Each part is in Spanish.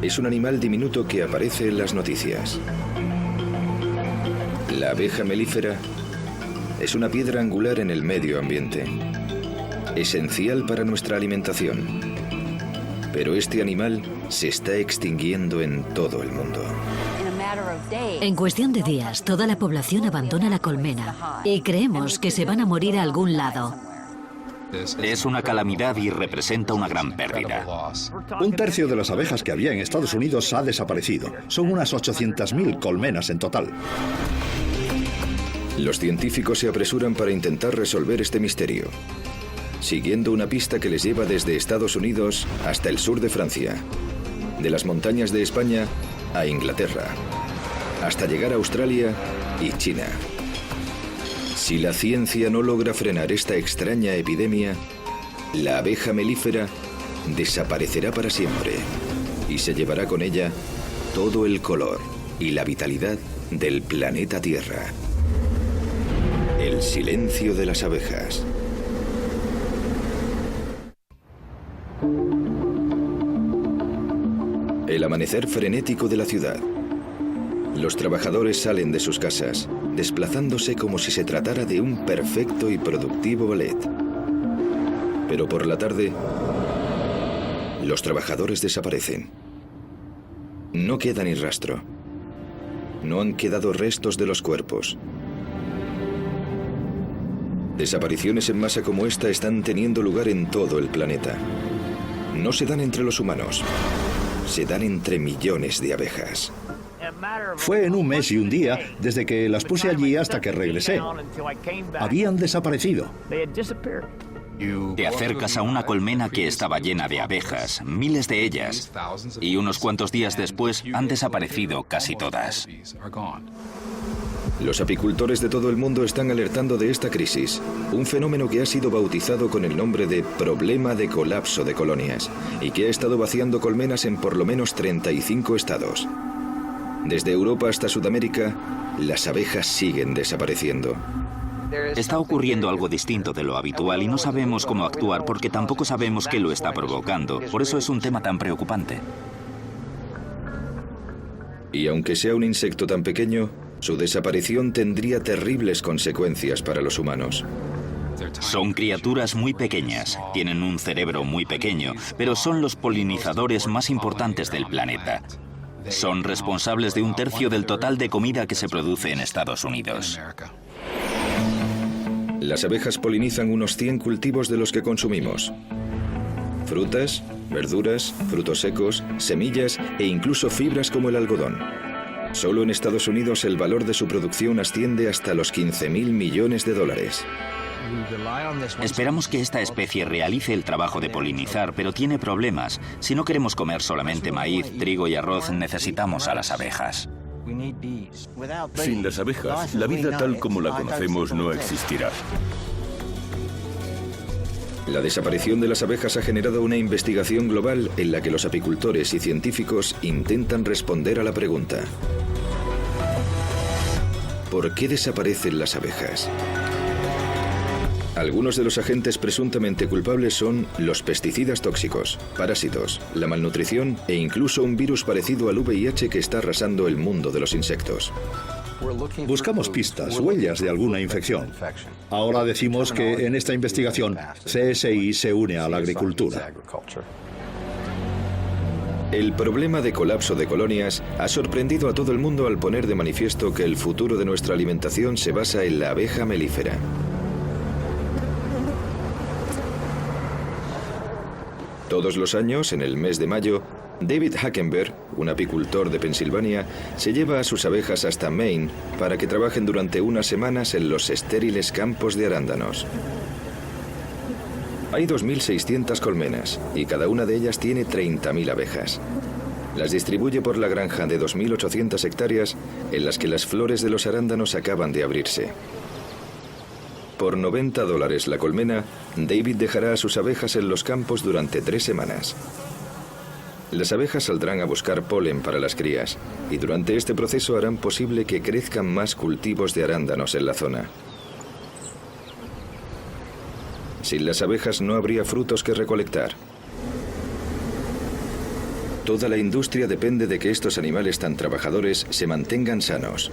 es un animal diminuto que aparece en las noticias. La abeja melífera es una piedra angular en el medio ambiente, esencial para nuestra alimentación. Pero este animal se está extinguiendo en todo el mundo. En cuestión de días, toda la población abandona la colmena y creemos que se van a morir a algún lado. Es una calamidad y representa una gran pérdida. Un tercio de las abejas que había en Estados Unidos ha desaparecido. Son unas 800.000 colmenas en total. Los científicos se apresuran para intentar resolver este misterio, siguiendo una pista que les lleva desde Estados Unidos hasta el sur de Francia, de las montañas de España a Inglaterra, hasta llegar a Australia y China. Si la ciencia no logra frenar esta extraña epidemia, la abeja melífera desaparecerá para siempre y se llevará con ella todo el color y la vitalidad del planeta Tierra. El silencio de las abejas. El amanecer frenético de la ciudad. Los trabajadores salen de sus casas, desplazándose como si se tratara de un perfecto y productivo ballet. Pero por la tarde, los trabajadores desaparecen. No queda ni rastro. No han quedado restos de los cuerpos. Desapariciones en masa como esta están teniendo lugar en todo el planeta. No se dan entre los humanos, se dan entre millones de abejas. Fue en un mes y un día desde que las puse allí hasta que regresé. Habían desaparecido. Te acercas a una colmena que estaba llena de abejas, miles de ellas, y unos cuantos días después han desaparecido casi todas. Los apicultores de todo el mundo están alertando de esta crisis, un fenómeno que ha sido bautizado con el nombre de problema de colapso de colonias y que ha estado vaciando colmenas en por lo menos 35 estados. Desde Europa hasta Sudamérica, las abejas siguen desapareciendo. Está ocurriendo algo distinto de lo habitual y no sabemos cómo actuar porque tampoco sabemos qué lo está provocando. Por eso es un tema tan preocupante. Y aunque sea un insecto tan pequeño, su desaparición tendría terribles consecuencias para los humanos. Son criaturas muy pequeñas, tienen un cerebro muy pequeño, pero son los polinizadores más importantes del planeta. Son responsables de un tercio del total de comida que se produce en Estados Unidos. Las abejas polinizan unos 100 cultivos de los que consumimos. Frutas, verduras, frutos secos, semillas e incluso fibras como el algodón. Solo en Estados Unidos el valor de su producción asciende hasta los 15.000 millones de dólares. Esperamos que esta especie realice el trabajo de polinizar, pero tiene problemas. Si no queremos comer solamente maíz, trigo y arroz, necesitamos a las abejas. Sin las abejas, la vida tal como la conocemos no existirá. La desaparición de las abejas ha generado una investigación global en la que los apicultores y científicos intentan responder a la pregunta: ¿por qué desaparecen las abejas? Algunos de los agentes presuntamente culpables son los pesticidas tóxicos, parásitos, la malnutrición e incluso un virus parecido al VIH que está arrasando el mundo de los insectos. Buscamos pistas, huellas de alguna infección. Ahora decimos que en esta investigación CSI se une a la agricultura. El problema de colapso de colonias ha sorprendido a todo el mundo al poner de manifiesto que el futuro de nuestra alimentación se basa en la abeja melífera. Todos los años, en el mes de mayo, David Hackenberg, un apicultor de Pensilvania, se lleva a sus abejas hasta Maine para que trabajen durante unas semanas en los estériles campos de arándanos. Hay 2.600 colmenas y cada una de ellas tiene 30.000 abejas. Las distribuye por la granja de 2.800 hectáreas en las que las flores de los arándanos acaban de abrirse. Por $90 la colmena, David dejará a sus abejas en los campos durante 3 semanas. Las abejas saldrán a buscar polen para las crías y durante este proceso harán posible que crezcan más cultivos de arándanos en la zona. Sin las abejas no habría frutos que recolectar. Toda la industria depende de que estos animales tan trabajadores se mantengan sanos.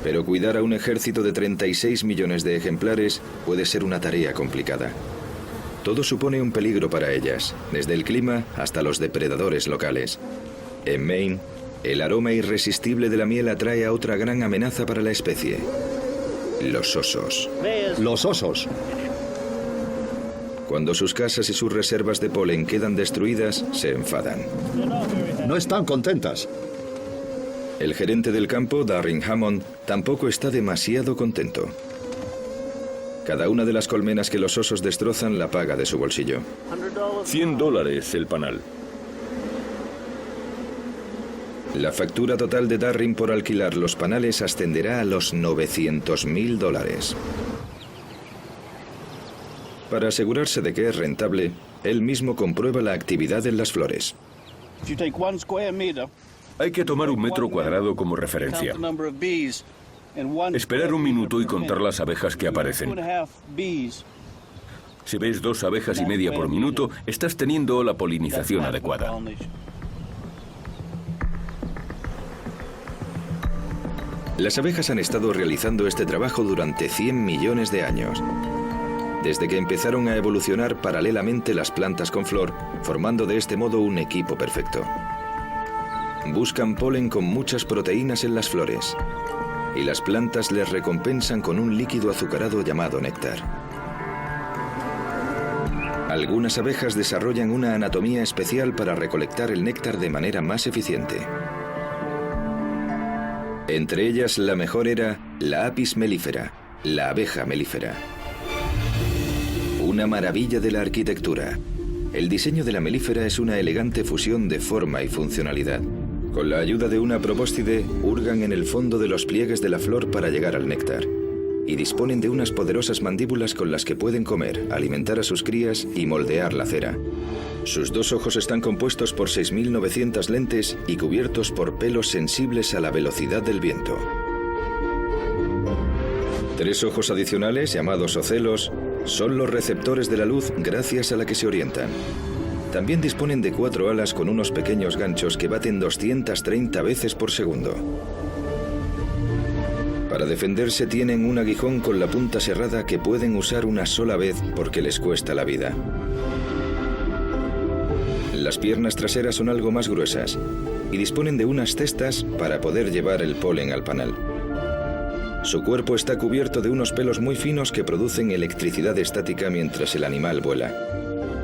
Pero cuidar a un ejército de 36 millones de ejemplares puede ser una tarea complicada. Todo supone un peligro para ellas, desde el clima hasta los depredadores locales. En Maine, el aroma irresistible de la miel atrae a otra gran amenaza para la especie: los osos. Los osos. Cuando sus casas y sus reservas de polen quedan destruidas, se enfadan. No están contentas. El gerente del campo, Darren Hammond, tampoco está demasiado contento. Cada una de las colmenas que los osos destrozan la paga de su bolsillo. $100 el panal. La factura total de Darren por alquilar los panales ascenderá a los $900.000. Para asegurarse de que es rentable, él mismo comprueba la actividad en las flores. Hay que tomar 1 metro cuadrado como referencia. Esperar 1 minuto y contar las abejas que aparecen. Si ves 2 abejas y media por minuto, estás teniendo la polinización adecuada. Las abejas han estado realizando este trabajo durante 100 millones de años, desde que empezaron a evolucionar paralelamente las plantas con flor, formando de este modo un equipo perfecto. Buscan polen con muchas proteínas en las flores, y las plantas les recompensan con un líquido azucarado llamado néctar. Algunas abejas desarrollan una anatomía especial para recolectar el néctar de manera más eficiente. Entre ellas, la mejor era la Apis mellifera, la abeja melífera. Una maravilla de la arquitectura. El diseño de la melífera es una elegante fusión de forma y funcionalidad. Con la ayuda de una probóscide, hurgan en el fondo de los pliegues de la flor para llegar al néctar. Y disponen de unas poderosas mandíbulas con las que pueden comer, alimentar a sus crías y moldear la cera. Sus 2 ojos están compuestos por 6.900 lentes y cubiertos por pelos sensibles a la velocidad del viento. 3 ojos adicionales, llamados ocelos, son los receptores de la luz gracias a la que se orientan. También disponen de 4 alas con unos pequeños ganchos que baten 230 veces por segundo. Para defenderse tienen un aguijón con la punta serrada que pueden usar una sola vez porque les cuesta la vida. Las piernas traseras son algo más gruesas y disponen de unas cestas para poder llevar el polen al panal. Su cuerpo está cubierto de unos pelos muy finos que producen electricidad estática mientras el animal vuela.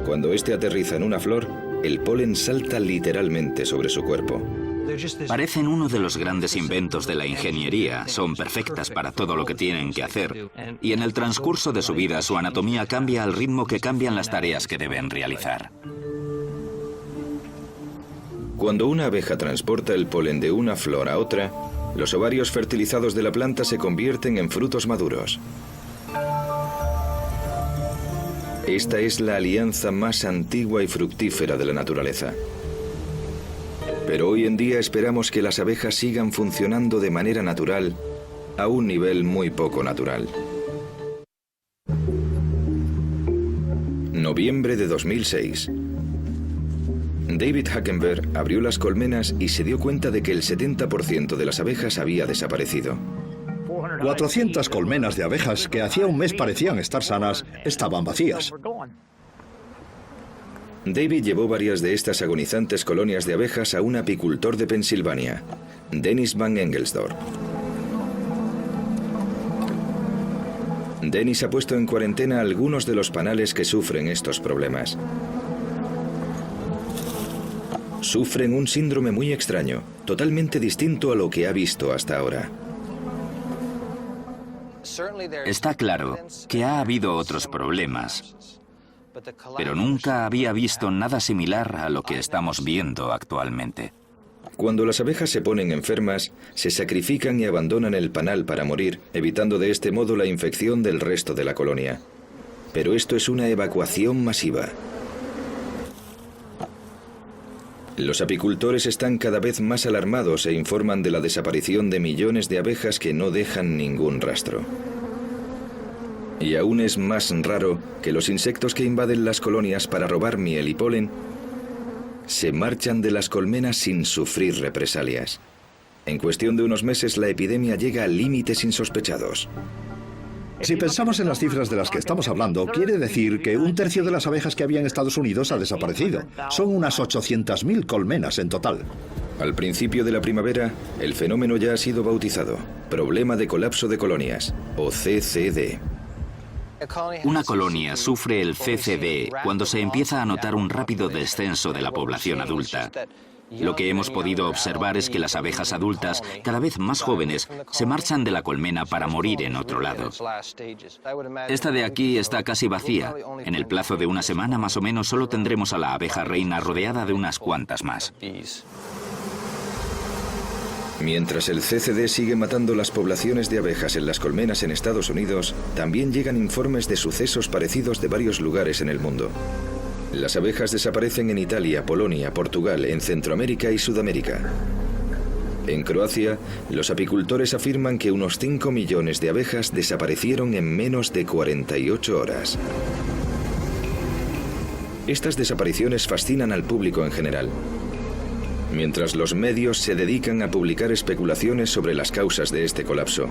Cuando éste aterriza en una flor, el polen salta literalmente sobre su cuerpo. Parecen uno de los grandes inventos de la ingeniería. Son perfectas para todo lo que tienen que hacer. Y en el transcurso de su vida, su anatomía cambia al ritmo que cambian las tareas que deben realizar. Cuando una abeja transporta el polen de una flor a otra, los ovarios fertilizados de la planta se convierten en frutos maduros. Esta es la alianza más antigua y fructífera de la naturaleza. Pero hoy en día esperamos que las abejas sigan funcionando de manera natural a un nivel muy poco natural. Noviembre de 2006. David Hackenberg abrió las colmenas y se dio cuenta de que el 70% de las abejas había desaparecido. 400 colmenas de abejas que hacía un mes parecían estar sanas, estaban vacías. David llevó varias de estas agonizantes colonias de abejas a un apicultor de Pensilvania, Dennis Van Engelsdorf. Dennis ha puesto en cuarentena algunos de los panales que sufren estos problemas. Sufren un síndrome muy extraño, totalmente distinto a lo que ha visto hasta ahora. Está claro que ha habido otros problemas, pero nunca había visto nada similar a lo que estamos viendo actualmente. Cuando las abejas se ponen enfermas, se sacrifican y abandonan el panal para morir, evitando de este modo la infección del resto de la colonia. Pero esto es una evacuación masiva. Los apicultores están cada vez más alarmados e informan de la desaparición de millones de abejas que no dejan ningún rastro. Y aún es más raro que los insectos que invaden las colonias para robar miel y polen se marchan de las colmenas sin sufrir represalias. En cuestión de unos meses, la epidemia llega a límites insospechados. Si pensamos en las cifras de las que estamos hablando, quiere decir que un tercio de las abejas que había en Estados Unidos ha desaparecido. Son unas 800.000 colmenas en total. Al principio de la primavera, el fenómeno ya ha sido bautizado Problema de Colapso de Colonias, o CCD. Una colonia sufre el CCD cuando se empieza a notar un rápido descenso de la población adulta. Lo que hemos podido observar es que las abejas adultas, cada vez más jóvenes, se marchan de la colmena para morir en otro lado. Esta de aquí está casi vacía. En el plazo de una semana más o menos solo tendremos a la abeja reina rodeada de unas cuantas más. Mientras el CCD sigue matando las poblaciones de abejas en las colmenas en Estados Unidos, también llegan informes de sucesos parecidos de varios lugares en el mundo. Las abejas desaparecen en Italia, Polonia, Portugal, en Centroamérica y Sudamérica. En Croacia, los apicultores afirman que unos 5 millones de abejas desaparecieron en menos de 48 horas. Estas desapariciones fascinan al público en general, mientras los medios se dedican a publicar especulaciones sobre las causas de este colapso.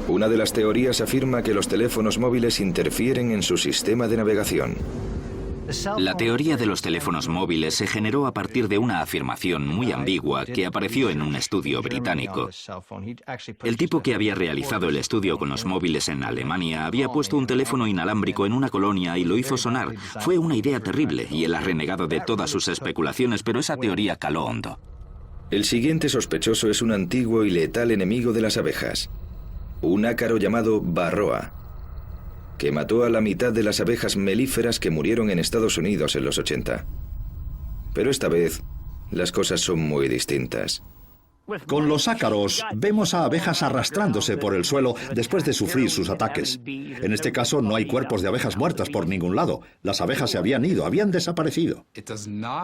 Una de las teorías afirma que los teléfonos móviles interfieren en su sistema de navegación. La teoría de los teléfonos móviles se generó a partir de una afirmación muy ambigua que apareció en un estudio británico. El tipo que había realizado el estudio con los móviles en Alemania había puesto un teléfono inalámbrico en una colonia y lo hizo sonar. Fue una idea terrible y él ha renegado de todas sus especulaciones, pero esa teoría caló hondo. El siguiente sospechoso es un antiguo y letal enemigo de las abejas, un ácaro llamado Varroa, que mató a la mitad de las abejas melíferas que murieron en Estados Unidos en los 80. Pero esta vez, las cosas son muy distintas. Con los ácaros, vemos a abejas arrastrándose por el suelo después de sufrir sus ataques. En este caso, no hay cuerpos de abejas muertas por ningún lado. Las abejas se habían ido, habían desaparecido.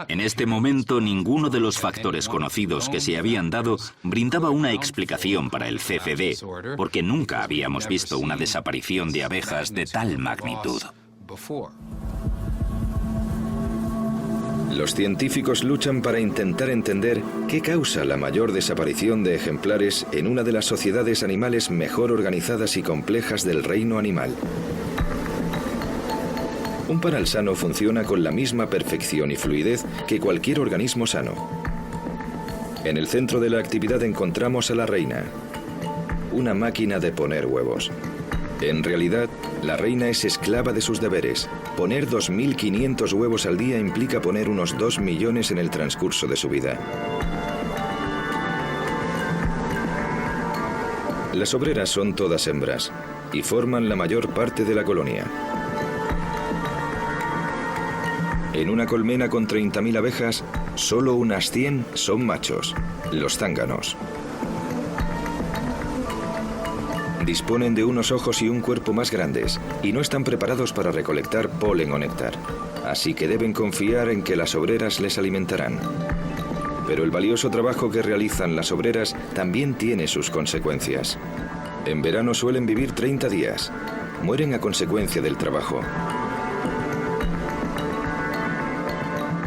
En este momento, ninguno de los factores conocidos que se habían dado brindaba una explicación para el CCD, porque nunca habíamos visto una desaparición de abejas de tal magnitud. Los científicos luchan para intentar entender qué causa la mayor desaparición de ejemplares en una de las sociedades animales mejor organizadas y complejas del reino animal. Un panal sano funciona con la misma perfección y fluidez que cualquier organismo sano. En el centro de la actividad encontramos a la reina, una máquina de poner huevos. En realidad, la reina es esclava de sus deberes. Poner 2.500 huevos al día implica poner unos 2 millones en el transcurso de su vida. Las obreras son todas hembras y forman la mayor parte de la colonia. En una colmena con 30.000 abejas, solo unas 100 son machos, los zánganos. Disponen de unos ojos y un cuerpo más grandes y no están preparados para recolectar polen o néctar, así que deben confiar en que las obreras les alimentarán. Pero el valioso trabajo que realizan las obreras también tiene sus consecuencias. En verano suelen vivir 30 días. Mueren a consecuencia del trabajo.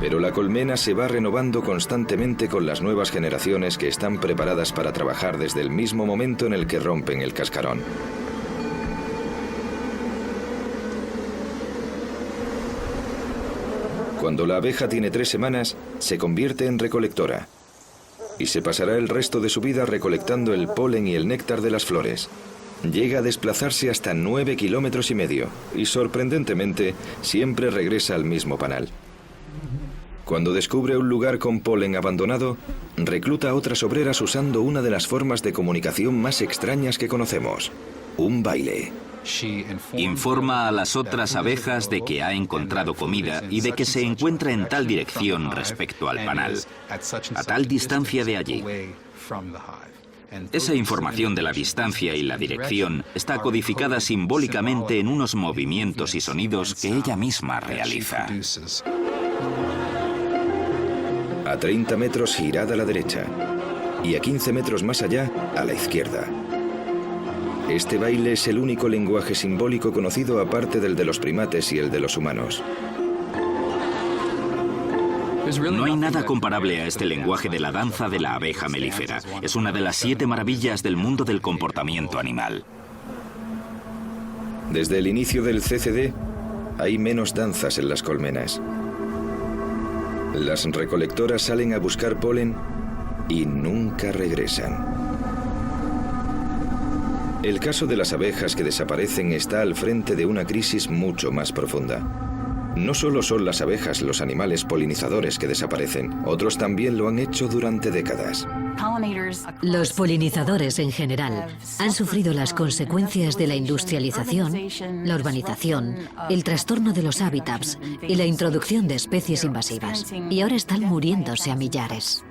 Pero la colmena se va renovando constantemente con las nuevas generaciones que están preparadas para trabajar desde el mismo momento en el que rompen el cascarón. Cuando la abeja tiene 3 semanas, se convierte en recolectora y se pasará el resto de su vida recolectando el polen y el néctar de las flores. Llega a desplazarse hasta 9,5 kilómetros y, sorprendentemente, siempre regresa al mismo panal. Cuando descubre un lugar con polen abandonado, recluta a otras obreras usando una de las formas de comunicación más extrañas que conocemos, un baile. Informa a las otras abejas de que ha encontrado comida y de que se encuentra en tal dirección respecto al panal, a tal distancia de allí. Esa información de la distancia y la dirección está codificada simbólicamente en unos movimientos y sonidos que ella misma realiza. A 30 metros girad a la derecha y a 15 metros más allá a la izquierda. Este baile es el único lenguaje simbólico conocido aparte del de los primates y el de los humanos. No hay nada comparable a este lenguaje de la danza de la abeja melífera. Es una de las 7 maravillas del mundo del comportamiento animal. Desde el inicio del CCD, hay menos danzas en las colmenas. Las recolectoras salen a buscar polen y nunca regresan. El caso de las abejas que desaparecen está al frente de una crisis mucho más profunda. No solo son las abejas los animales polinizadores que desaparecen, otros también lo han hecho durante décadas. Los polinizadores en general han sufrido las consecuencias de la industrialización, la urbanización, el trastorno de los hábitats y la introducción de especies invasivas. Y ahora están muriéndose a millares.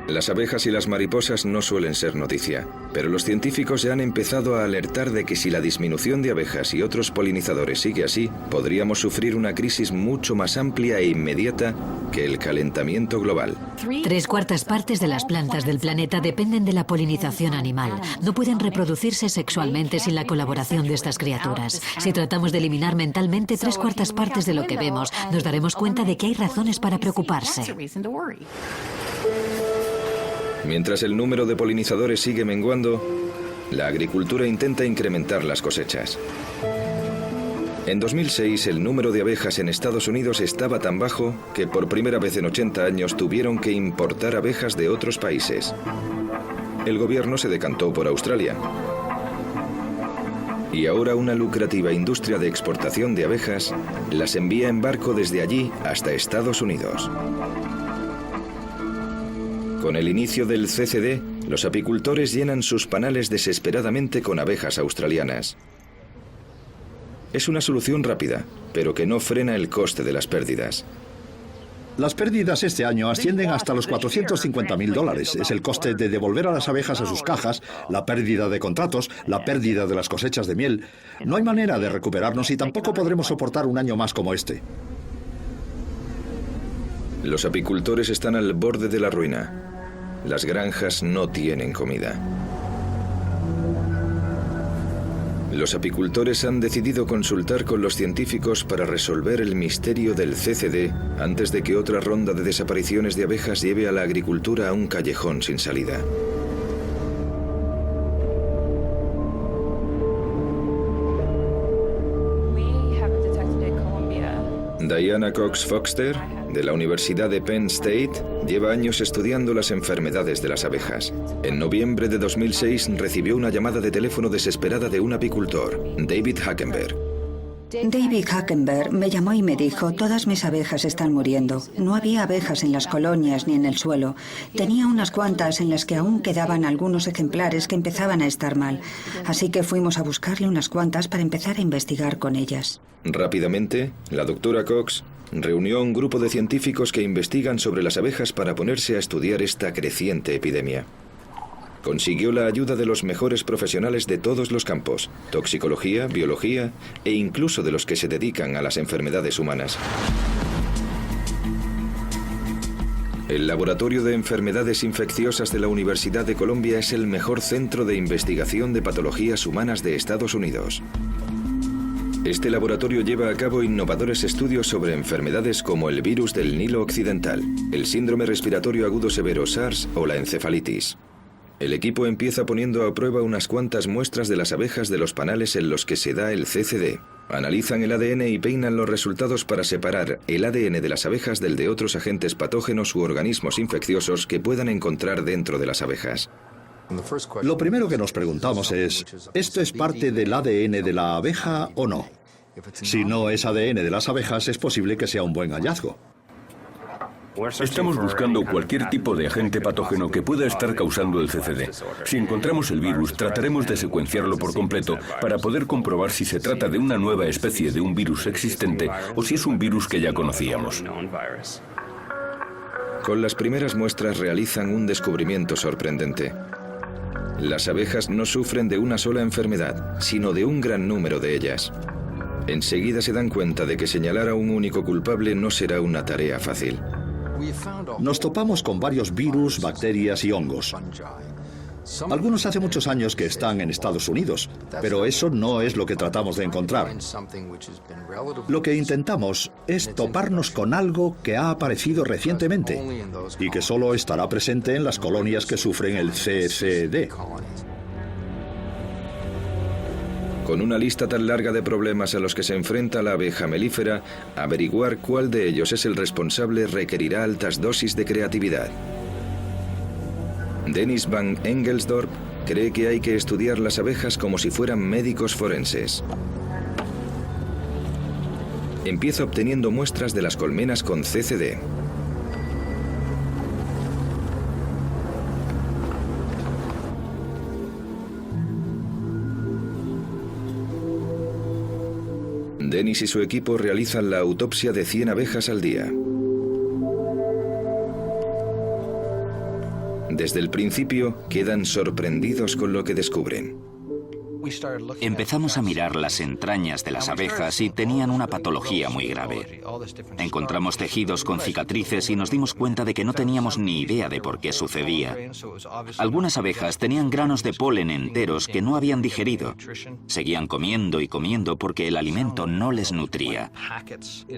Las abejas y las mariposas no suelen ser noticia, pero los científicos ya han empezado a alertar de que si la disminución de abejas y otros polinizadores sigue así, podríamos sufrir una crisis mucho más amplia e inmediata que el calentamiento global. 3/4 partes de las plantas del planeta dependen de la polinización animal. No pueden reproducirse sexualmente sin la colaboración de estas criaturas. Si tratamos de eliminar mentalmente 3/4 partes de lo que vemos, nos daremos cuenta de que hay razones para preocuparse. Mientras el número de polinizadores sigue menguando, la agricultura intenta incrementar las cosechas. En 2006, el número de abejas en Estados Unidos estaba tan bajo que por primera vez en 80 años tuvieron que importar abejas de otros países. El gobierno se decantó por Australia. Y ahora una lucrativa industria de exportación de abejas las envía en barco desde allí hasta Estados Unidos. Con el inicio del CCD, los apicultores llenan sus panales desesperadamente con abejas australianas. Es una solución rápida, pero que no frena el coste de las pérdidas. Las pérdidas este año ascienden hasta los $450.000. Es el coste de devolver a las abejas a sus cajas, la pérdida de contratos, la pérdida de las cosechas de miel. No hay manera de recuperarnos y tampoco podremos soportar un año más como este. Los apicultores están al borde de la ruina. Las granjas no tienen comida. Los apicultores han decidido consultar con los científicos para resolver el misterio del CCD antes de que otra ronda de desapariciones de abejas lleve a la agricultura a un callejón sin salida. Diana Cox Foxter, de la Universidad de Penn State, lleva años estudiando las enfermedades de las abejas. En noviembre de 2006 recibió una llamada de teléfono desesperada de un apicultor, David Hackenberg. David Hackenberg me llamó y me dijo: todas mis abejas están muriendo. No había abejas en las colonias ni en el suelo. Tenía unas cuantas en las que aún quedaban algunos ejemplares que empezaban a estar mal. Así que fuimos a buscarle unas cuantas para empezar a investigar con ellas. Rápidamente, la doctora Cox reunió a un grupo de científicos que investigan sobre las abejas para ponerse a estudiar esta creciente epidemia. Consiguió la ayuda de los mejores profesionales de todos los campos: toxicología, biología e incluso de los que se dedican a las enfermedades humanas. El Laboratorio de Enfermedades Infecciosas de la Universidad de Columbia es el mejor centro de investigación de patologías humanas de Estados Unidos. Este laboratorio lleva a cabo innovadores estudios sobre enfermedades como el virus del Nilo Occidental, el síndrome respiratorio agudo severo SARS o la encefalitis. El equipo empieza poniendo a prueba unas cuantas muestras de las abejas de los panales en los que se da el CCD. Analizan el ADN y peinan los resultados para separar el ADN de las abejas del de otros agentes patógenos u organismos infecciosos que puedan encontrar dentro de las abejas. Lo primero que nos preguntamos es, ¿esto es parte del ADN de la abeja o no? Si no es ADN de las abejas, es posible que sea un buen hallazgo. Estamos buscando cualquier tipo de agente patógeno que pueda estar causando el CCD. Si encontramos el virus, trataremos de secuenciarlo por completo para poder comprobar si se trata de una nueva especie de un virus existente o si es un virus que ya conocíamos. Con las primeras muestras realizan un descubrimiento sorprendente. Las abejas no sufren de una sola enfermedad, sino de un gran número de ellas. Enseguida se dan cuenta de que señalar a un único culpable no será una tarea fácil. Nos topamos con varios virus, bacterias y hongos. Algunos hace muchos años que están en Estados Unidos, pero eso no es lo que tratamos de encontrar. Lo que intentamos es toparnos con algo que ha aparecido recientemente y que solo estará presente en las colonias que sufren el CCD. Con una lista tan larga de problemas a los que se enfrenta la abeja melífera, averiguar cuál de ellos es el responsable requerirá altas dosis de creatividad. Dennis van Engelsdorp cree que hay que estudiar las abejas como si fueran médicos forenses. Empieza obteniendo muestras de las colmenas con CCD. Dennis y su equipo realizan la autopsia de 100 abejas al día. Desde el principio, quedan sorprendidos con lo que descubren. Empezamos a mirar las entrañas de las abejas y tenían una patología muy grave. Encontramos tejidos con cicatrices y nos dimos cuenta de que no teníamos ni idea de por qué sucedía. Algunas abejas tenían granos de polen enteros que no habían digerido. Seguían comiendo y comiendo porque el alimento no les nutría.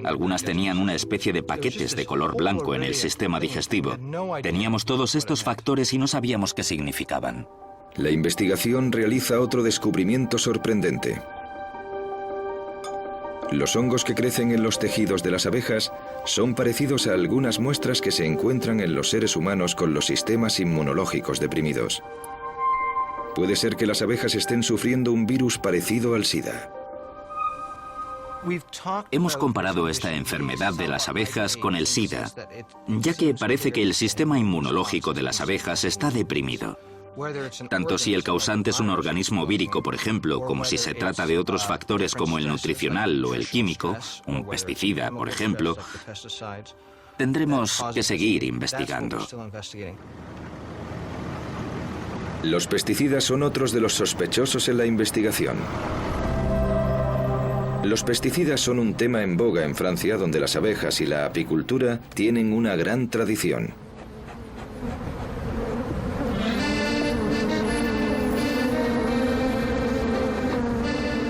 Algunas tenían una especie de paquetes de color blanco en el sistema digestivo. Teníamos todos estos factores y no sabíamos qué significaban. La investigación realiza otro descubrimiento sorprendente. Los hongos que crecen en los tejidos de las abejas son parecidos a algunas muestras que se encuentran en los seres humanos con los sistemas inmunológicos deprimidos. Puede ser que las abejas estén sufriendo un virus parecido al SIDA. Hemos comparado esta enfermedad de las abejas con el SIDA, ya que parece que el sistema inmunológico de las abejas está deprimido. Tanto si el causante es un organismo vírico, por ejemplo, como si se trata de otros factores como el nutricional o el químico, un pesticida, por ejemplo, tendremos que seguir investigando. Los pesticidas son otros de los sospechosos en la investigación. Los pesticidas son un tema en boga en Francia, donde las abejas y la apicultura tienen una gran tradición.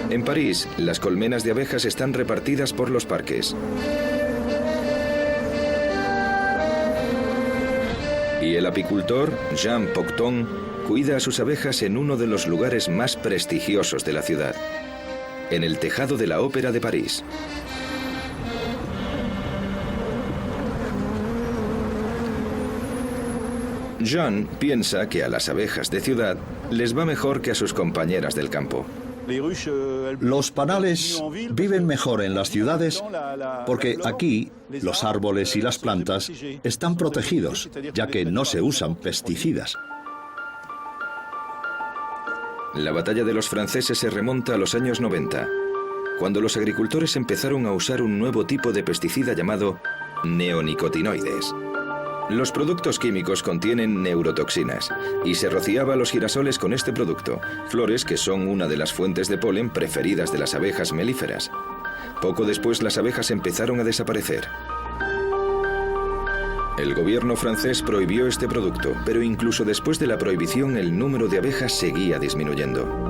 En París, las colmenas de abejas están repartidas por los parques. Y el apicultor, Jean Pocton, cuida a sus abejas en uno de los lugares más prestigiosos de la ciudad, en el tejado de la Ópera de París. Jean piensa que a las abejas de ciudad les va mejor que a sus compañeras del campo. Los panales viven mejor en las ciudades porque aquí los árboles y las plantas están protegidos, ya que no se usan pesticidas. La batalla de los franceses se remonta a los años 90, cuando los agricultores empezaron a usar un nuevo tipo de pesticida llamado neonicotinoides. Los productos químicos contienen neurotoxinas y se rociaba a los girasoles con este producto, flores que son una de las fuentes de polen preferidas de las abejas melíferas. Poco después las abejas empezaron a desaparecer. El gobierno francés prohibió este producto, pero incluso después de la prohibición el número de abejas seguía disminuyendo.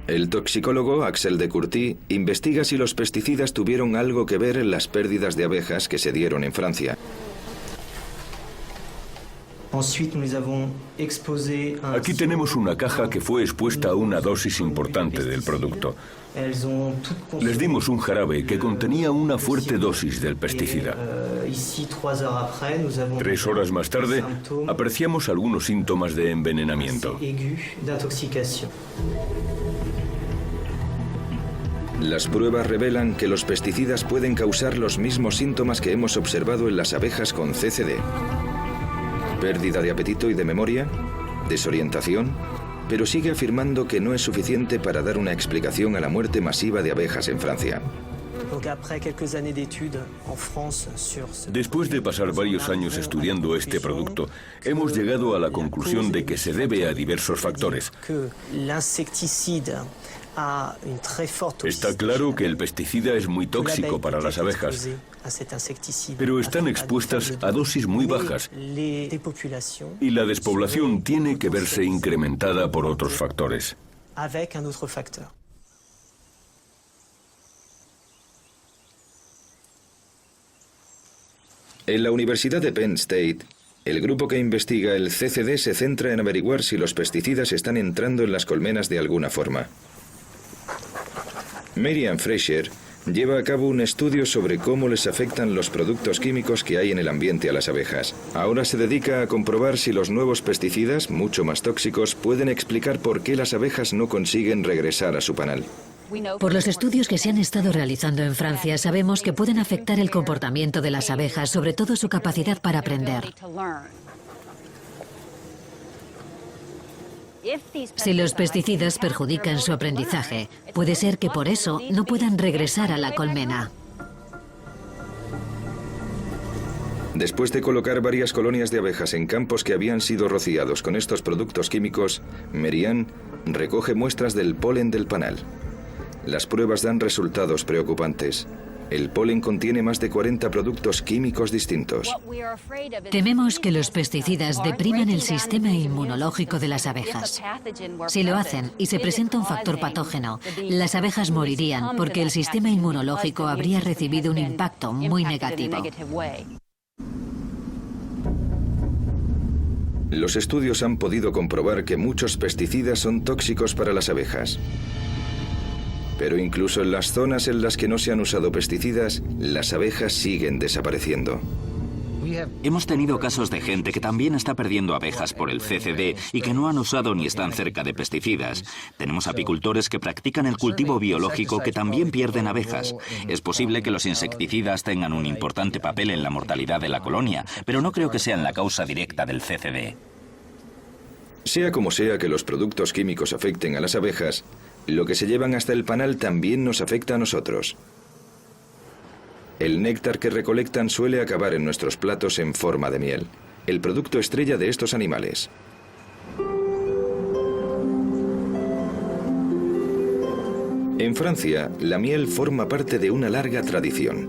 El toxicólogo Axel de Courty investiga si los pesticidas tuvieron algo que ver en las pérdidas de abejas que se dieron en Francia. Aquí tenemos una caja que fue expuesta a una dosis importante del producto. Les dimos un jarabe que contenía una fuerte dosis del pesticida. 3 horas más tarde, apreciamos algunos síntomas de envenenamiento. Las pruebas revelan que los pesticidas pueden causar los mismos síntomas que hemos observado en las abejas con CCD. Pérdida de apetito y de memoria, desorientación, pero sigue afirmando que no es suficiente para dar una explicación a la muerte masiva de abejas en Francia. Después de pasar varios años estudiando este producto, hemos llegado a la conclusión de que se debe a diversos factores. Está claro que el pesticida es muy tóxico para las abejas pero están expuestas a dosis muy bajas y la despoblación tiene que verse incrementada por otros factores. En la Universidad de Penn State, el grupo que investiga el CCD se centra en averiguar si los pesticidas están entrando en las colmenas de alguna forma. Miriam Fraser lleva a cabo un estudio sobre cómo les afectan los productos químicos que hay en el ambiente a las abejas. Ahora se dedica a comprobar si los nuevos pesticidas, mucho más tóxicos, pueden explicar por qué las abejas no consiguen regresar a su panal. Por los estudios que se han estado realizando en Francia, sabemos que pueden afectar el comportamiento de las abejas, sobre todo su capacidad para aprender. Si los pesticidas perjudican su aprendizaje, puede ser que por eso no puedan regresar a la colmena. Después de colocar varias colonias de abejas en campos que habían sido rociados con estos productos químicos, Merian recoge muestras del polen del panal. Las pruebas dan resultados preocupantes. El polen contiene más de 40 productos químicos distintos. Tememos que los pesticidas depriman el sistema inmunológico de las abejas. Si lo hacen y se presenta un factor patógeno, las abejas morirían porque el sistema inmunológico habría recibido un impacto muy negativo. Los estudios han podido comprobar que muchos pesticidas son tóxicos para las abejas. Pero incluso en las zonas en las que no se han usado pesticidas, las abejas siguen desapareciendo. Hemos tenido casos de gente que también está perdiendo abejas por el CCD y que no han usado ni están cerca de pesticidas. Tenemos apicultores que practican el cultivo biológico que también pierden abejas. Es posible que los insecticidas tengan un importante papel en la mortalidad de la colonia, pero no creo que sean la causa directa del CCD. Sea como sea que los productos químicos afecten a las abejas, lo que se llevan hasta el panal también nos afecta a nosotros. El néctar que recolectan suele acabar en nuestros platos en forma de miel, el producto estrella de estos animales. En Francia, la miel forma parte de una larga tradición.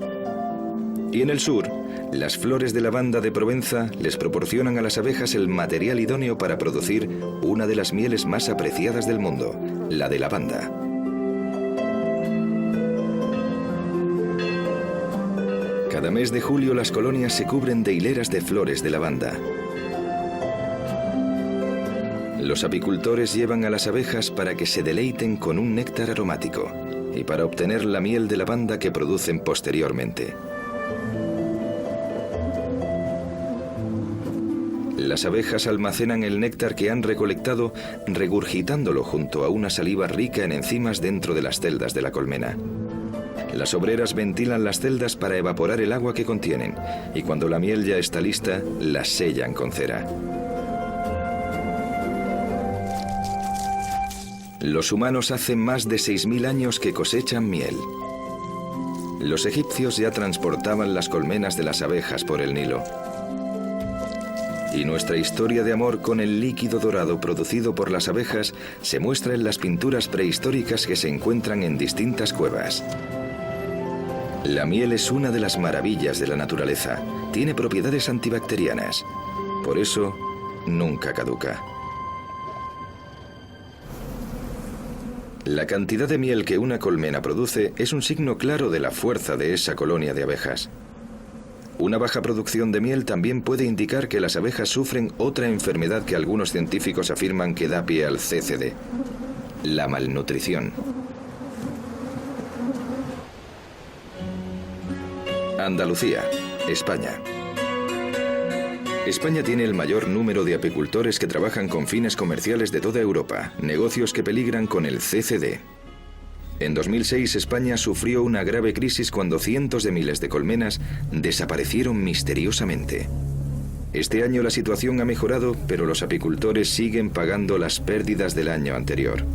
Y en el sur, las flores de lavanda de Provenza les proporcionan a las abejas el material idóneo para producir una de las mieles más apreciadas del mundo, la de lavanda. Cada mes de julio las colonias se cubren de hileras de flores de lavanda. Los apicultores llevan a las abejas para que se deleiten con un néctar aromático y para obtener la miel de lavanda que producen posteriormente. Las abejas almacenan el néctar que han recolectado regurgitándolo junto a una saliva rica en enzimas dentro de las celdas de la colmena. Las obreras ventilan las celdas para evaporar el agua que contienen y cuando la miel ya está lista, la sellan con cera. Los humanos hace más de 6.000 años que cosechan miel. Los egipcios ya transportaban las colmenas de las abejas por el Nilo. Y nuestra historia de amor con el líquido dorado producido por las abejas se muestra en las pinturas prehistóricas que se encuentran en distintas cuevas. La miel es una de las maravillas de la naturaleza. Tiene propiedades antibacterianas. Por eso, nunca caduca. La cantidad de miel que una colmena produce es un signo claro de la fuerza de esa colonia de abejas. Una baja producción de miel también puede indicar que las abejas sufren otra enfermedad que algunos científicos afirman que da pie al CCD, la malnutrición. Andalucía, España. España tiene el mayor número de apicultores que trabajan con fines comerciales de toda Europa, negocios que peligran con el CCD. En 2006, España sufrió una grave crisis cuando cientos de miles de colmenas desaparecieron misteriosamente. Este año la situación ha mejorado, pero los apicultores siguen pagando las pérdidas del año anterior.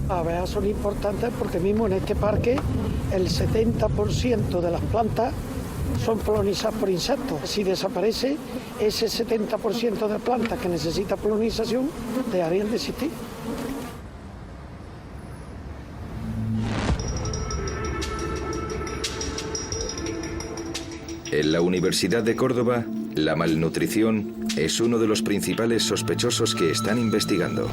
Las abejas son importantes porque mismo en este parque el 70% de las plantas son polinizadas por insectos. Si desaparece ese 70% de plantas que necesita polinización, dejarían de existir. En la Universidad de Córdoba, la malnutrición es uno de los principales sospechosos que están investigando.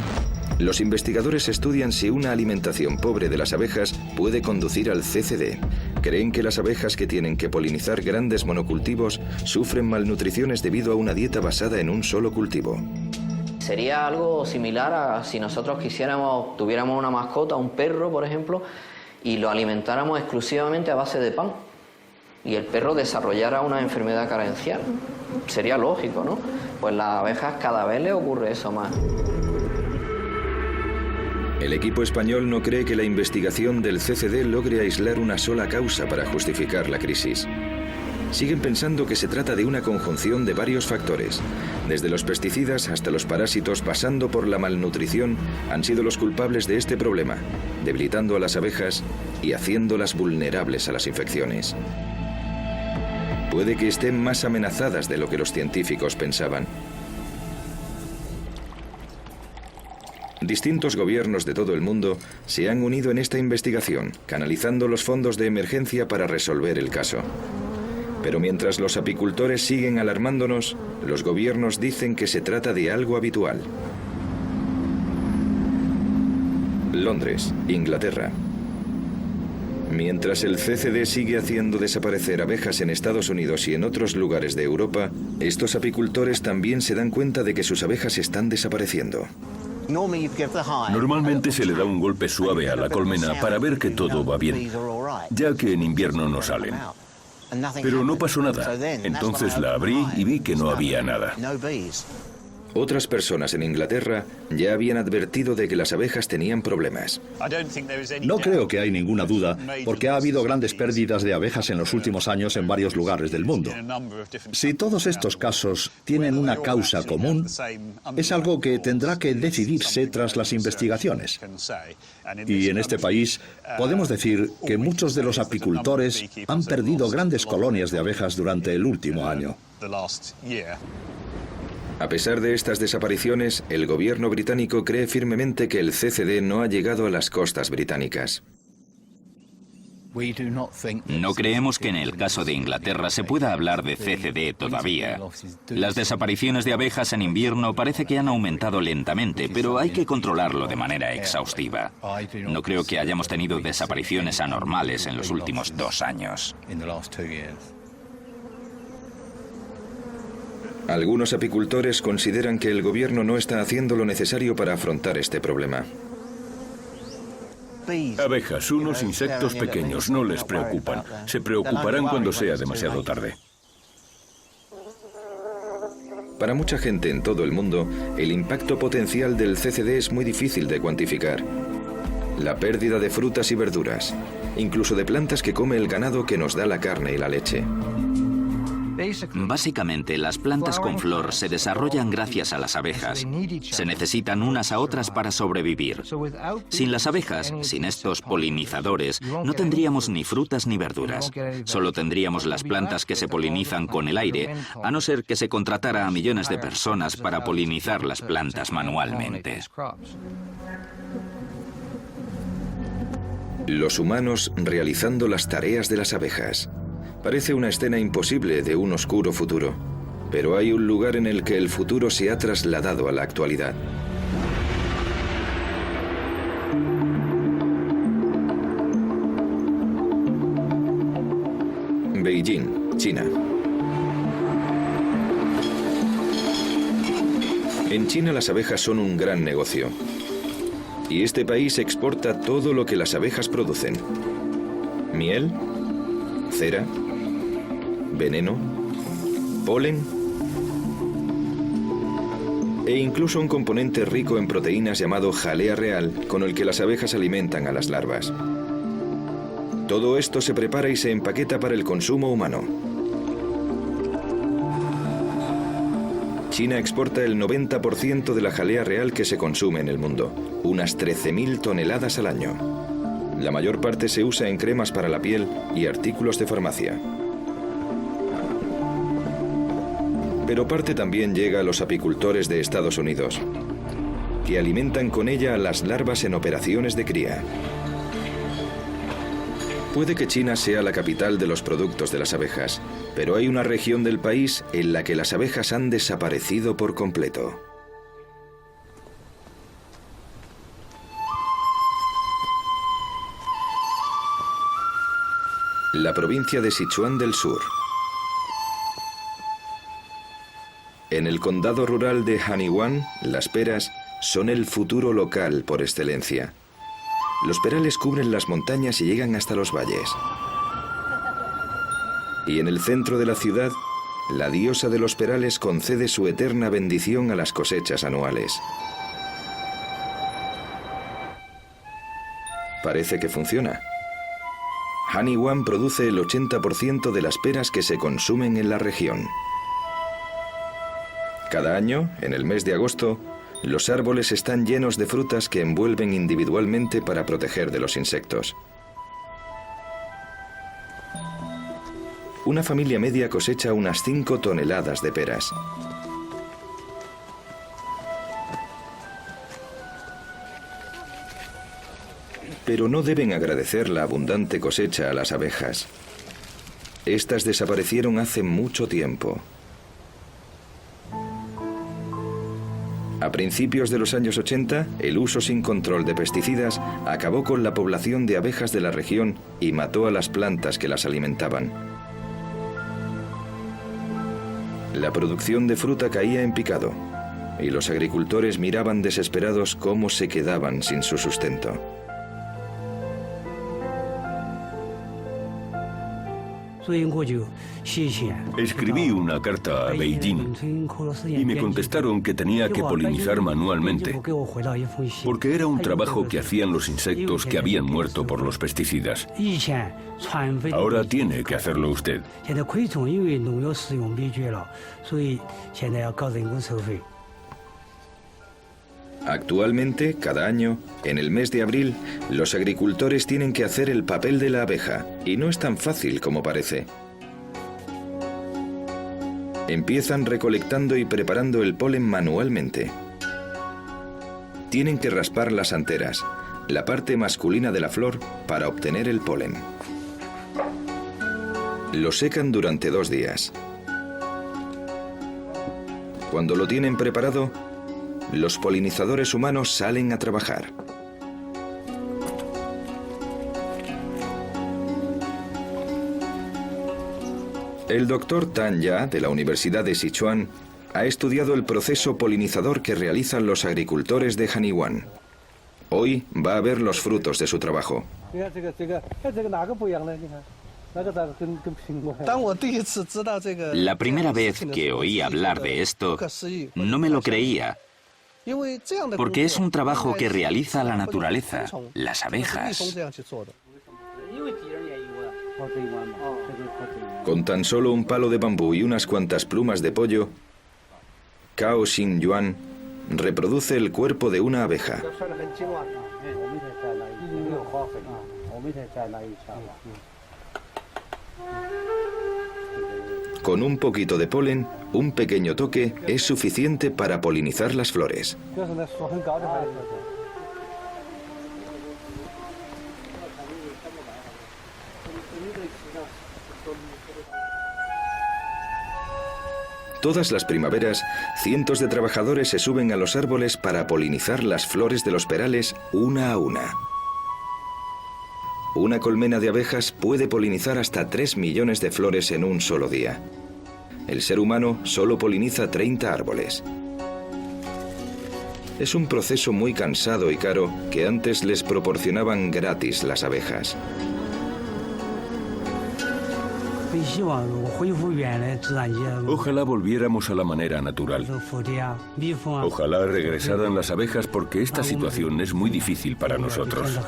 Los investigadores estudian si una alimentación pobre de las abejas puede conducir al CCD. Creen que las abejas que tienen que polinizar grandes monocultivos sufren malnutriciones debido a una dieta basada en un solo cultivo. Sería algo similar a si nosotros tuviéramos una mascota, un perro, por ejemplo, y lo alimentáramos exclusivamente a base de pan. Y el perro desarrollara una enfermedad carencial. Sería lógico, ¿no? Pues las abejas cada vez les ocurre eso más. El equipo español no cree que la investigación del CCD logre aislar una sola causa para justificar la crisis. Siguen pensando que se trata de una conjunción de varios factores. Desde los pesticidas hasta los parásitos, pasando por la malnutrición, han sido los culpables de este problema, debilitando a las abejas y haciéndolas vulnerables a las infecciones. Puede que estén más amenazadas de lo que los científicos pensaban. Distintos gobiernos de todo el mundo se han unido en esta investigación, canalizando los fondos de emergencia para resolver el caso. Pero mientras los apicultores siguen alarmándonos, los gobiernos dicen que se trata de algo habitual. Londres, Inglaterra. Mientras el CCD sigue haciendo desaparecer abejas en Estados Unidos y en otros lugares de Europa, estos apicultores también se dan cuenta de que sus abejas están desapareciendo. Normalmente se le da un golpe suave a la colmena para ver que todo va bien, ya que en invierno no salen. Pero no pasó nada. Entonces la abrí y vi que no había nada. Otras personas en Inglaterra ya habían advertido de que las abejas tenían problemas. No creo que hay ninguna duda, porque ha habido grandes pérdidas de abejas en los últimos años en varios lugares del mundo. Si todos estos casos tienen una causa común, es algo que tendrá que decidirse tras las investigaciones. Y en este país podemos decir que muchos de los apicultores han perdido grandes colonias de abejas durante el último año. A pesar de estas desapariciones, el gobierno británico cree firmemente que el CCD no ha llegado a las costas británicas. No creemos que en el caso de Inglaterra se pueda hablar de CCD todavía. Las desapariciones de abejas en invierno parece que han aumentado lentamente, pero hay que controlarlo de manera exhaustiva. No creo que hayamos tenido desapariciones anormales en los últimos 2 años. Algunos apicultores consideran que el gobierno no está haciendo lo necesario para afrontar este problema. Abejas, unos insectos pequeños, no les preocupan. Se preocuparán cuando sea demasiado tarde. Para mucha gente en todo el mundo, el impacto potencial del CCD es muy difícil de cuantificar. La pérdida de frutas y verduras, incluso de plantas que come el ganado que nos da la carne y la leche. Básicamente, las plantas con flor se desarrollan gracias a las abejas. Se necesitan unas a otras para sobrevivir. Sin las abejas, sin estos polinizadores, no tendríamos ni frutas ni verduras. Solo tendríamos las plantas que se polinizan con el aire, a no ser que se contratara a millones de personas para polinizar las plantas manualmente. Los humanos realizando las tareas de las abejas. Parece una escena imposible de un oscuro futuro, pero hay un lugar en el que el futuro se ha trasladado a la actualidad. Beijing, China. En China las abejas son un gran negocio. Y este país exporta todo lo que las abejas producen. Miel, cera, veneno, polen e incluso un componente rico en proteínas llamado jalea real con el que las abejas alimentan a las larvas. Todo esto se prepara y se empaqueta para el consumo humano. China exporta el 90% de la jalea real que se consume en el mundo, unas 13.000 toneladas al año. La mayor parte se usa en cremas para la piel y artículos de farmacia. Pero parte también llega a los apicultores de Estados Unidos, que alimentan con ella a las larvas en operaciones de cría. Puede que China sea la capital de los productos de las abejas, pero hay una región del país en la que las abejas han desaparecido por completo. La provincia de Sichuan del Sur. En el condado rural de Hanyuan, las peras son el futuro local por excelencia. Los perales cubren las montañas y llegan hasta los valles. Y en el centro de la ciudad, la diosa de los perales concede su eterna bendición a las cosechas anuales. Parece que funciona. Hanyuan produce el 80% de las peras que se consumen en la región. Cada año, en el mes de agosto, los árboles están llenos de frutas que envuelven individualmente para proteger de los insectos. Una familia media cosecha unas 5 toneladas de peras. Pero no deben agradecer la abundante cosecha a las abejas. Estas desaparecieron hace mucho tiempo. A principios de los años 80, el uso sin control de pesticidas acabó con la población de abejas de la región y mató a las plantas que las alimentaban. La producción de fruta caía en picado y los agricultores miraban desesperados cómo se quedaban sin su sustento. Escribí una carta a Beijing y me contestaron que tenía que polinizar manualmente, porque era un trabajo que hacían los insectos que habían muerto por los pesticidas. Ahora tiene que hacerlo usted. Actualmente, cada año, en el mes de abril, los agricultores tienen que hacer el papel de la abeja, y no es tan fácil como parece. Empiezan recolectando y preparando el polen manualmente. Tienen que raspar las anteras, la parte masculina de la flor, para obtener el polen. Lo secan durante 2 días. Cuando lo tienen preparado, los polinizadores humanos salen a trabajar. El doctor Tan Ya, de la Universidad de Sichuan, ha estudiado el proceso polinizador que realizan los agricultores de Hanyuan. Hoy va a ver los frutos de su trabajo. La primera vez que oí hablar de esto, no me lo creía, porque es un trabajo que realiza la naturaleza, las abejas. Con tan solo un palo de bambú y unas cuantas plumas de pollo, Cao Xingyuan reproduce el cuerpo de una abeja. Con un poquito de polen, un pequeño toque es suficiente para polinizar las flores. Todas las primaveras, cientos de trabajadores se suben a los árboles para polinizar las flores de los perales una a una. Una colmena de abejas puede polinizar hasta 3 millones de flores en un solo día. El ser humano solo poliniza 30 árboles. Es un proceso muy cansado y caro que antes les proporcionaban gratis las abejas. Ojalá volviéramos a la manera natural. Ojalá regresaran las abejas porque esta situación es muy difícil para nosotros.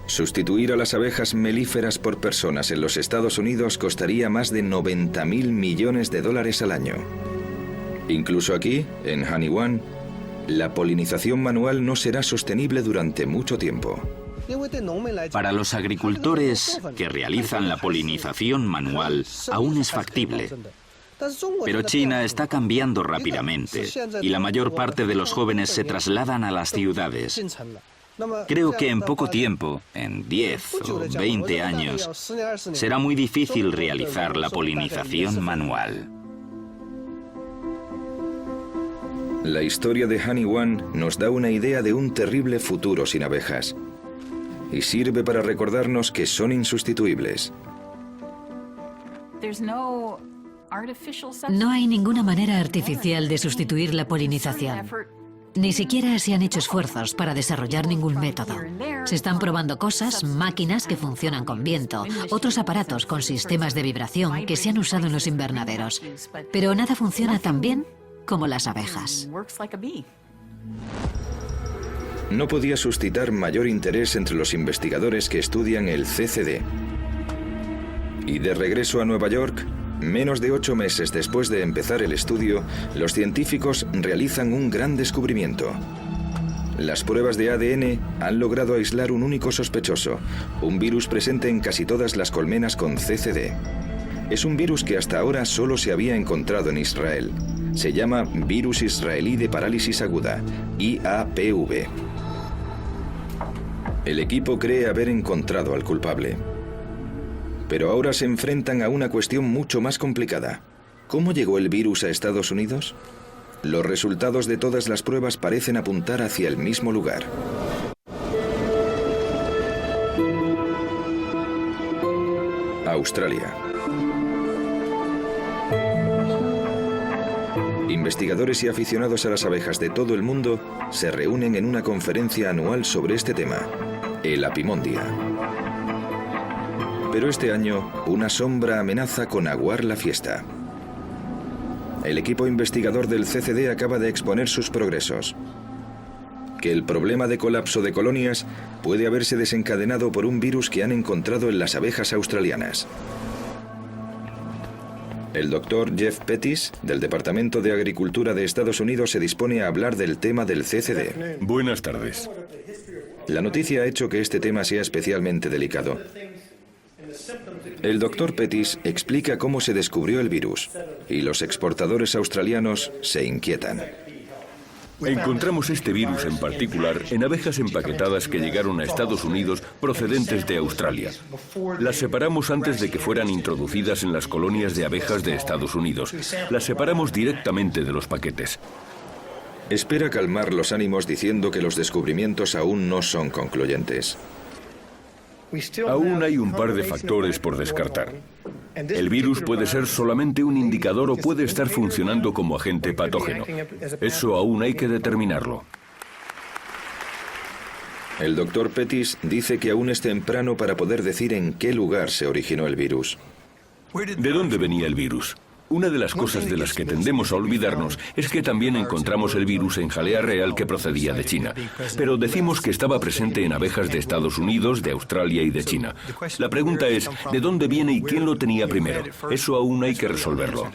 Sustituir a las abejas melíferas por personas en los Estados Unidos costaría más de 90.000 millones de dólares al año. Incluso aquí, en Hanyuan, la polinización manual no será sostenible durante mucho tiempo. Para los agricultores que realizan la polinización manual, aún es factible. Pero China está cambiando rápidamente y la mayor parte de los jóvenes se trasladan a las ciudades. Creo que en poco tiempo, en 10 o 20 años, será muy difícil realizar la polinización manual. La historia de Honey One nos da una idea de un terrible futuro sin abejas y sirve para recordarnos que son insustituibles. No hay ninguna manera artificial de sustituir la polinización. Ni siquiera se han hecho esfuerzos para desarrollar ningún método. Se están probando cosas, máquinas que funcionan con viento, otros aparatos con sistemas de vibración que se han usado en los invernaderos. Pero nada funciona tan bien como las abejas. No podía suscitar mayor interés entre los investigadores que estudian el CCD. Y de regreso a Nueva York, menos de 8 meses después de empezar el estudio, los científicos realizan un gran descubrimiento. Las pruebas de ADN han logrado aislar un único sospechoso, un virus presente en casi todas las colmenas con CCD. Es un virus que hasta ahora solo se había encontrado en Israel. Se llama Virus Israelí de Parálisis Aguda, IAPV. El equipo cree haber encontrado al culpable. Pero ahora se enfrentan a una cuestión mucho más complicada. ¿Cómo llegó el virus a Estados Unidos? Los resultados de todas las pruebas parecen apuntar hacia el mismo lugar. Australia. Investigadores y aficionados a las abejas de todo el mundo se reúnen en una conferencia anual sobre este tema, el Apimondia. Pero este año, una sombra amenaza con aguar la fiesta. El equipo investigador del CCD acaba de exponer sus progresos. Que el problema de colapso de colonias puede haberse desencadenado por un virus que han encontrado en las abejas australianas. El doctor Jeff Pettis, del Departamento de Agricultura de Estados Unidos, se dispone a hablar del tema del CCD. Buenas tardes. La noticia ha hecho que este tema sea especialmente delicado. El doctor Pettis explica cómo se descubrió el virus, y los exportadores australianos se inquietan. Encontramos este virus en particular en abejas empaquetadas que llegaron a Estados Unidos procedentes de Australia. Las separamos antes de que fueran introducidas en las colonias de abejas de Estados Unidos. Las separamos directamente de los paquetes. Espera calmar los ánimos diciendo que los descubrimientos aún no son concluyentes. Aún hay un par de factores por descartar. El virus puede ser solamente un indicador o puede estar funcionando como agente patógeno. Eso aún hay que determinarlo. El doctor Pettis dice que aún es temprano para poder decir en qué lugar se originó el virus. ¿De dónde venía el virus? Una de las cosas de las que tendemos a olvidarnos es que también encontramos el virus en jalea real que procedía de China. Pero decimos que estaba presente en abejas de Estados Unidos, de Australia y de China. La pregunta es, ¿de dónde viene y quién lo tenía primero? Eso aún hay que resolverlo.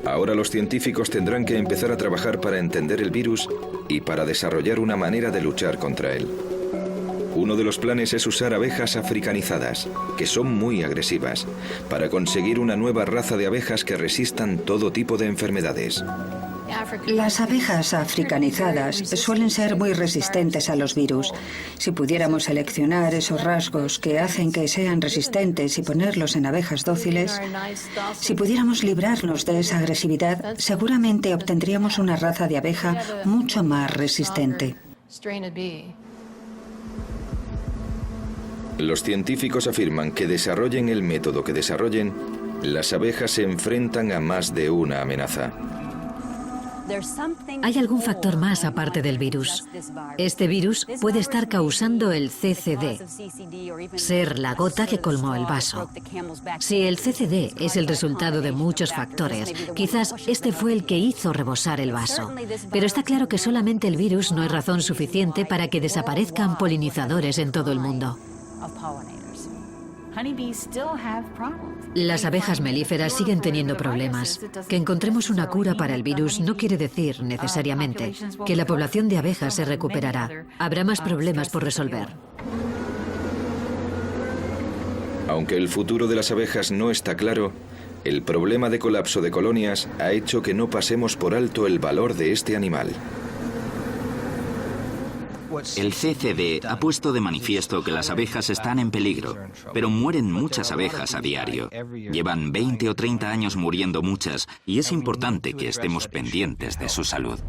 Ahora los científicos tendrán que empezar a trabajar para entender el virus y para desarrollar una manera de luchar contra él. Uno de los planes es usar abejas africanizadas, que son muy agresivas, para conseguir una nueva raza de abejas que resistan todo tipo de enfermedades. Las abejas africanizadas suelen ser muy resistentes a los virus. Si pudiéramos seleccionar esos rasgos que hacen que sean resistentes y ponerlos en abejas dóciles, si pudiéramos librarnos de esa agresividad, seguramente obtendríamos una raza de abeja mucho más resistente. Los científicos afirman que desarrollen el método que desarrollen, las abejas se enfrentan a más de una amenaza. Hay algún factor más aparte del virus. Este virus puede estar causando el CCD, ser la gota que colmó el vaso. Si el CCD es el resultado de muchos factores, quizás este fue el que hizo rebosar el vaso. Pero está claro que solamente el virus no es razón suficiente para que desaparezcan polinizadores en todo el mundo. Las abejas melíferas siguen teniendo problemas. Que encontremos una cura para el virus no quiere decir, necesariamente, que la población de abejas se recuperará. Habrá más problemas por resolver. Aunque el futuro de las abejas no está claro, el problema de colapso de colonias ha hecho que no pasemos por alto el valor de este animal. El CCD ha puesto de manifiesto que las abejas están en peligro, pero mueren muchas abejas a diario. Llevan 20 o 30 años muriendo muchas y es importante que estemos pendientes de su salud.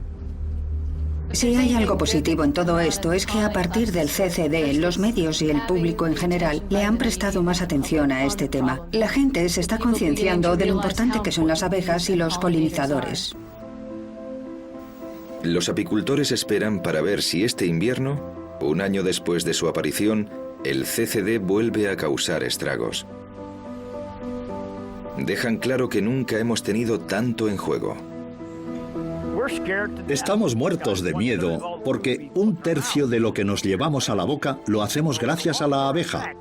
Si hay algo positivo en todo esto es que a partir del CCD, los medios y el público en general le han prestado más atención a este tema. La gente se está concienciando de lo importante que son las abejas y los polinizadores. Los apicultores esperan para ver si este invierno, un año después de su aparición, el CCD vuelve a causar estragos. Dejan claro que nunca hemos tenido tanto en juego. Estamos muertos de miedo porque 1/3 de lo que nos llevamos a la boca lo hacemos gracias a la abeja.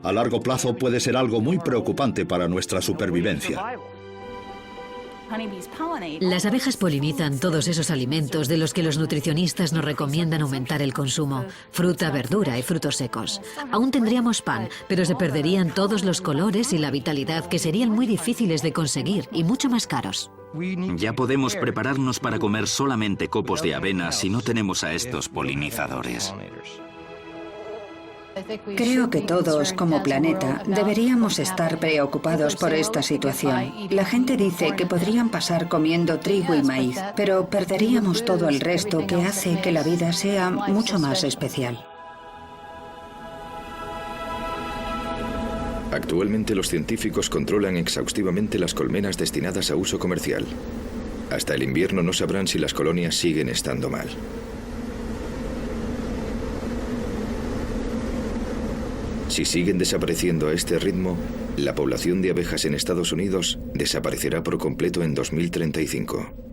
A largo plazo puede ser algo muy preocupante para nuestra supervivencia. Las abejas polinizan todos esos alimentos de los que los nutricionistas nos recomiendan aumentar el consumo: fruta, verdura y frutos secos. Aún tendríamos pan, pero se perderían todos los colores y la vitalidad, que serían muy difíciles de conseguir y mucho más caros. Ya podemos prepararnos para comer solamente copos de avena si no tenemos a estos polinizadores. Creo que todos, como planeta, deberíamos estar preocupados por esta situación. La gente dice que podrían pasar comiendo trigo y maíz, pero perderíamos todo el resto que hace que la vida sea mucho más especial. Actualmente los científicos controlan exhaustivamente las colmenas destinadas a uso comercial. Hasta el invierno no sabrán si las colonias siguen estando mal. Si siguen desapareciendo a este ritmo, la población de abejas en Estados Unidos desaparecerá por completo en 2035.